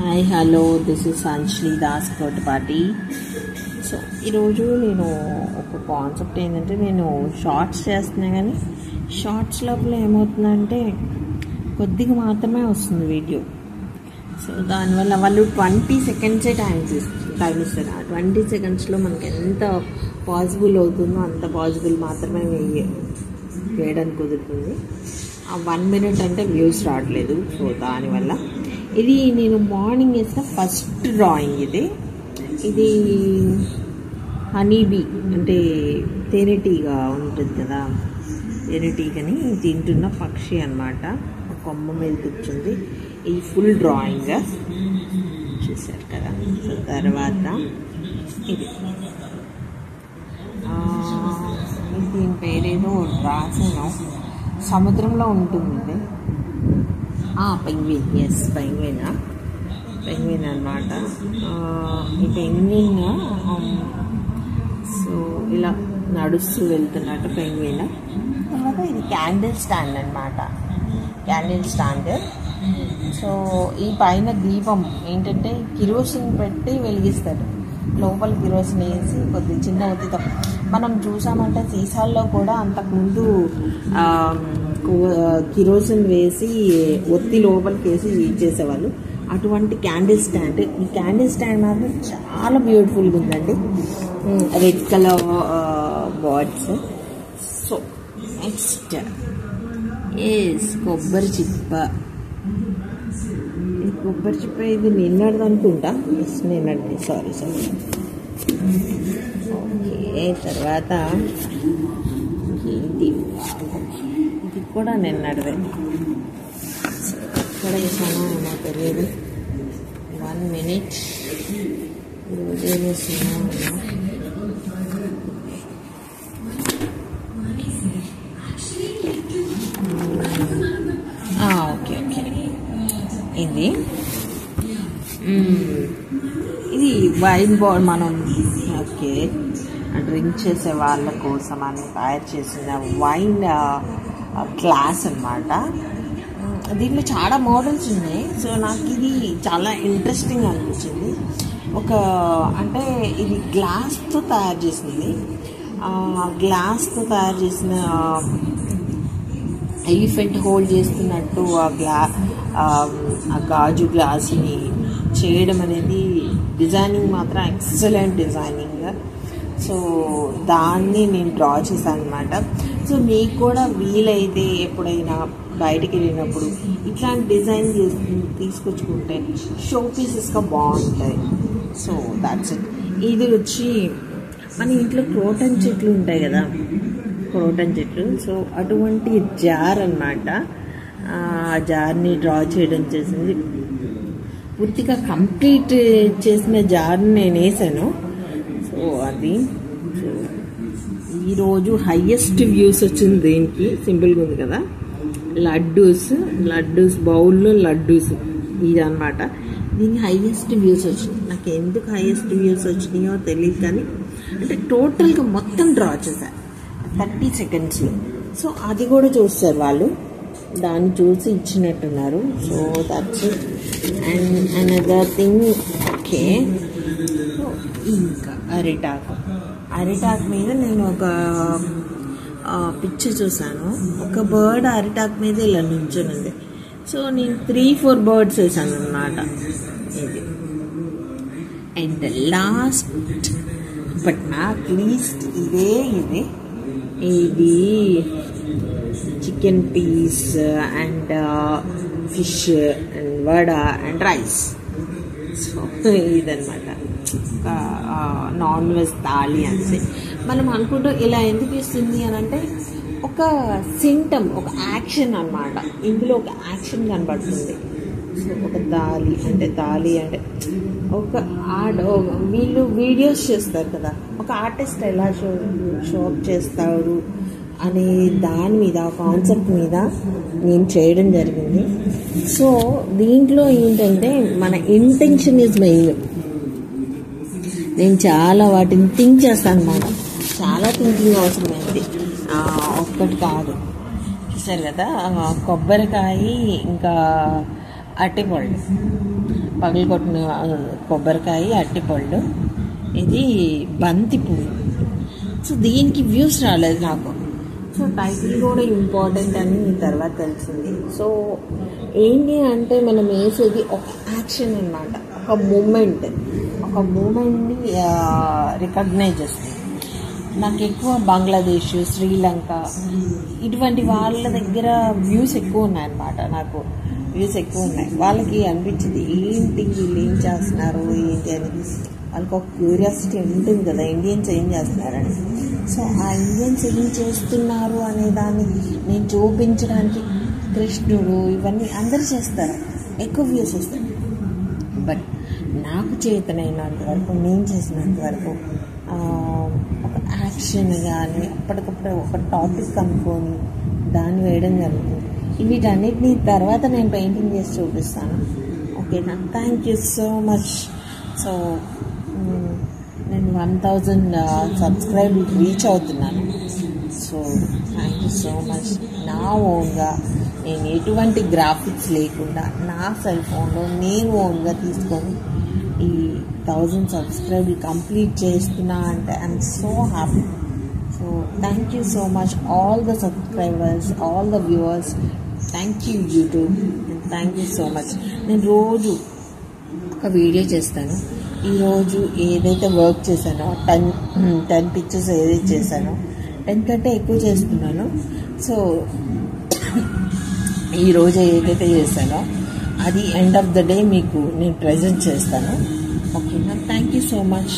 Hi hello this is Anjali Das Kotapati. So ఈరోజు నేను ఒక కాన్సెప్ట్ ఏంటంటే, నేను షార్ట్స్ చేస్తున్నా కానీ షార్ట్స్ లోపల ఏమవుతుందంటే కొద్దిగా మాత్రమే వస్తుంది వీడియో. సో దానివల్ల వాళ్ళు 20 సెకండ్సే టైం ఇస్తారు. ఆ 20 సెకండ్స్లో మనకి ఎంత పాసిబుల్ అవుతుందో అంత పాసిబుల్ మాత్రమే వేయడానికి కుదురుతుంది. ఆ 1 మినిట్ అంటే వ్యూస్ రావట్లేదు. సో దానివల్ల ఇది నేను మార్నింగ్ వేసిన ఫస్ట్ డ్రాయింగ్. ఇది హనీబీ అంటే తేనెటీగ ఉంటుంది కదా, తేనెటీగని తింటున్న పక్షి అన్నమాట. ఒక కొమ్మ మీద కూర్చుంది. ఇది ఫుల్ డ్రాయింగ్ చూసారు కదా. సో తర్వాత ఇది దీని పేరేదో రాసాను, సముద్రంలో ఉంటుంది ఇది. పెంగ్విన్, ఎస్ పెంగ్విన్ అనమాట. ఈ పెంగ్విన్ సో ఇలా నడుస్తూ వెళ్తున్నట్టు పెంగ్విన్. తర్వాత ఇది క్యాండిల్ స్టాండ్ అనమాట, క్యాండిల్ స్టాండ్. సో ఈ పైన దీపం ఏంటంటే కిరోసిన్ పెట్టి వెలిగిస్తారు. లోపల కిరోసిన్ వేసి కొద్ది చిన్న ఒత్తితో మనం చూసామంటే సీసాల్లో కూడా అంతకుముందు కిరోసిన్ వేసి ఒత్తి లోపలికి వేసి చేసేవాళ్ళు. అటువంటి క్యాండిల్ స్టాండ్. ఈ క్యాండిల్ స్టాండ్ మాత్రం చాలా బ్యూటిఫుల్గా ఉందండి, red colour birds. So next కొబ్బరి చిప్ప. ఇది కొబ్బరి చిప్ప, ఇది నిన్నటిది అనుకుంటా. నిన్నటిది, సారీ. ఓకే, తర్వాత ఇది కూడా నిన్నటిదే. ఎక్కడ వేసానో ఏమో తెలియదు. 1 మినిట్. ఏం వేస్తున్నా ఓకే. ఇది వైన్ బాల్. మనం ఓకే డ్రింక్ చేసే వాళ్ళ కోసం అని తయారు చేసిన వైన్ గ్లాస్ అన్నమాట. దీంట్లో చాలా మోడల్స్ ఉన్నాయి. సో నాకు ఇది చాలా ఇంట్రెస్టింగ్ అనిపించింది. అంటే ఇది గ్లాస్తో తయారు చేసింది. గ్లాస్తో తయారు చేసిన ఎలిఫెంట్ హోల్డ్ చేస్తున్నట్టు ఆ గాజు గ్లాస్ని చేయడం అనేది డిజైనింగ్ మాత్రం ఎక్సలెంట్ డిజైనింగ్. సో దాన్ని నేను డ్రా చేశాను అనమాట. సో మీకు కూడా వీలైతే ఎప్పుడైనా బయటకు వెళ్ళినప్పుడు ఇట్లాంటి డిజైన్ తీసుకొచ్చుకుంటే షో పీసెస్గా బాగుంటాయి. So that's it. ఇది వచ్చి మన ఇంట్లో క్రోటన్ చెట్లు ఉంటాయి కదా, క్రోటన్ చెట్లు. సో అటువంటి జార్ అన్నమాట. ఆ జార్ని డ్రా చేయడం చేసింది. పూర్తిగా కంప్లీట్ చేసిన జార్ని నేను వేసాను. సో అది ఈరోజు హైయెస్ట్ వ్యూస్ వచ్చింది దీనికి. సింపుల్గా ఉంది కదా, లడ్డూస్ బౌల్లో లడ్డూస్ ఇది అనమాట. దీనికి హైయెస్ట్ వ్యూస్ వచ్చినాయి. నాకు ఎందుకు హైయెస్ట్ వ్యూస్ వచ్చినాయో తెలియదు కానీ, అంటే టోటల్గా మొత్తం డ్రా చేశారు 30 సెకండ్స్లో. సో అది కూడా చూస్తారు వాళ్ళు, దాన్ని చూసి ఇచ్చినట్టున్నారు. So that's it. And another thing, okay, ఇంకా అరిటాక్ మీద నేను ఒక పిక్చర్ చూసాను. ఒక బర్డ్ అరిటాక్ మీద ఇలా నుంచుంది. సో నేను 3-4 బర్డ్స్ వేసాను అన్నమాట. ఇది and last but not least ఇది chicken piece and fish and vada and rice. So ఇదన్నమాట నాన్ వెజ్ థాలీ అంటే. మనం అనుకుంటూ ఇలా ఎందుకు ఇస్తుంది అని అంటే ఒక సింటమ్, ఒక యాక్షన్ అన్నమాట. ఇందులో ఒక యాక్షన్ కనబడుతుంది. సో ఒక థాలీ అంటే ఒక వీళ్ళు వీడియోస్ చేస్తారు కదా, ఒక ఆర్టిస్ట్ ఎలా షోఅప్ చేస్తాడు అనే దాని మీద, కాన్సెప్ట్ మీద నేను చేయడం జరిగింది. సో దీంట్లో ఏంటంటే మన ఇంటెన్షన్ ఈజ్ మెయిన్. నేను చాలా వాటిని థింక్ చేస్తాను అన్నమాట. చాలా థింకింగ్ అవసరమైంది, ఒక్కటి కాదు. చూసారు కదా, కొబ్బరికాయ ఇంకా అరటిపళ్ళు, పగలగొట్టిన కొబ్బరికాయ, అరటిపళ్ళు. ఇది బంతి పువ్వు. సో దీనికి వ్యూస్ రాలేదు నాకు. సో టైటిల్ కూడా ఇంపార్టెంట్ అని తర్వాత తెలిసింది. సో ఏంటి అంటే మనం వేసేది ఒక యాక్షన్ అన్నమాట, ఒక మూమెంట్ని రికగ్నైజ్ చేస్తుంది. నాకు ఎక్కువ బంగ్లాదేశ్, శ్రీలంక ఇటువంటి వాళ్ళ దగ్గర వ్యూస్ ఎక్కువ ఉన్నాయన్నమాట. నాకు వ్యూస్ ఎక్కువ ఉన్నాయి. వాళ్ళకి అనిపించింది ఏంటి వీళ్ళు ఏం చేస్తున్నారు ఏంటి అని. వాళ్ళకి ఒక క్యూరియాసిటీ ఉంటుంది కదా, ఇండియన్స్ ఏం చేస్తున్నారని. సో ఆ ఇండియన్స్ ఏం చేస్తున్నారు అనే దాన్ని నేను చూపించడానికి కృష్ణుడు ఇవన్నీ అందరూ చేస్తారు, ఎక్కువ వ్యూస్ వస్తాయి. బట్ నాకు చేతనైనంత వరకు, నేను చేసినంత వరకు ఒక యాక్షన్ కానీ అప్పటికప్పుడు ఒక టాపిక్ అనుకొని దాన్ని వేయడం జరుగుతుంది. వీటన్నిటిని తర్వాత నేను పెయింటింగ్ చేసి చూపిస్తాను. ఓకేనా? Thank you so much. So నేను 1000 సబ్స్క్రైబర్ రీచ్ అవుతున్నాను. So thank you so much. నా ఓన్గా నేను ఎటువంటి గ్రాఫిక్స్ లేకుండా నా సెల్ ఫోన్లో నేను ఓన్గా తీసుకొని ఈ 1000 సబ్స్క్రైబర్ కంప్లీట్ చేస్తున్నా అంటే I'm so happy. So thank you so much all the subscribers, all the viewers. Thank you YouTube, and thank you so much. నేను రోజు ఒక వీడియో చేస్తాను. ఈరోజు ఏదైతే వర్క్ చేశానో 10 పిక్చర్స్ ఏదైతే చేశానో 10 కంటే ఎక్కువ చేస్తున్నాను. సో ఈరోజు ఏదైతే చేశానో అది ఎండ్ ఆఫ్ ద డే మీకు నేను ప్రజెంట్ చేస్తాను. ఓకేనా? Thank you so much.